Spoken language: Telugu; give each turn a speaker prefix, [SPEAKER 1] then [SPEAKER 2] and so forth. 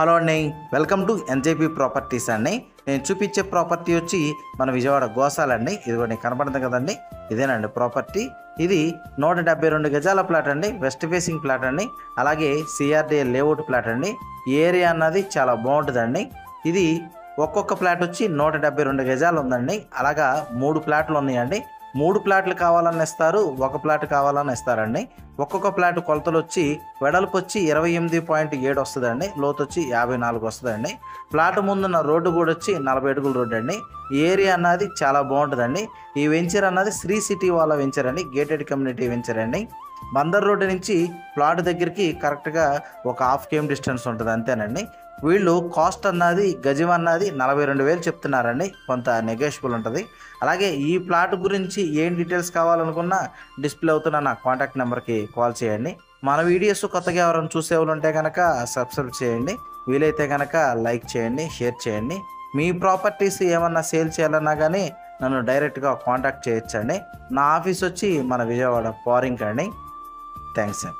[SPEAKER 1] హలో అండి, వెల్కమ్ టు ఎన్జేపీ ప్రాపర్టీస్ అండి. నేను చూపించే ప్రాపర్టీ వచ్చి మన విజయవాడ గోసాలండి. ఇదిగోండి కనపడుతుంది కదండి, ఇదేనండి ప్రాపర్టీ. ఇది 172 గజాల ప్లాట్ అండి, వెస్ట్ ఫేసింగ్ ప్లాట్ అండి. అలాగే సిఆర్డిఏ లేఅవుట్ ప్లాట్ అండి. ఈ ఏరియా అన్నది చాలా బాగుంటుందండి. ఇది ఒక్కొక్క ప్లాట్ వచ్చి 172 గజాలు ఉందండి. అలాగా 3 ప్లాట్లు ఉన్నాయండి. 3 ప్లాట్లు కావాలని ఇస్తారు, ఒక ప్లాట్ కావాలని ఇస్తారండి. ఒక్కొక్క ప్లాట్ కొలతలు వచ్చి వెడల్పు వచ్చి 28.7 వస్తుందండి, లోతు వచ్చి 54 వస్తుందండి. ప్లాట్ ముందున్న రోడ్డు కూడా వచ్చి 40 అడుగుల రోడ్డు అండి. ఈ ఏరియా అన్నది చాలా బాగుంటుందండి. ఈ వెంచర్ అన్నది శ్రీ సిటీ వాళ్ళ వెంచర్ అండి, గేటెడ్ కమ్యూనిటీ వెంచర్ అండి. బందర్ రోడ్డు నుంచి ప్లాట్ దగ్గరికి కరెక్ట్గా ఒక 1/2 km డిస్టెన్స్ ఉంటుంది, అంతేనండి. వీళ్ళు కాస్ట్ అన్నది గజం అన్నది 42,000 చెప్తున్నారండి, కొంత నెగోషియబుల్ ఉంటుంది. అలాగే ఈ ప్లాట్ గురించి ఏం డీటెయిల్స్ కావాలనుకున్నా డిస్ప్లే అవుతున్న నా కాంటాక్ట్ నెంబర్కి కాల్ చేయండి. మన వీడియోస్ కొత్తగా ఎవరైనా చూసేవాళ్ళు ఉంటే కనుక సబ్స్క్రైబ్ చేయండి, వీలైతే కనుక లైక్ చేయండి, షేర్ చేయండి. మీ ప్రాపర్టీస్ ఏమన్నా సేల్ చేయాలన్నా కానీ నన్ను డైరెక్ట్గా కాంటాక్ట్ చేయొచ్చండి. నా ఆఫీస్ వచ్చి మన విజయవాడ పారింగ్ అండి. థ్యాంక్స్ అండి.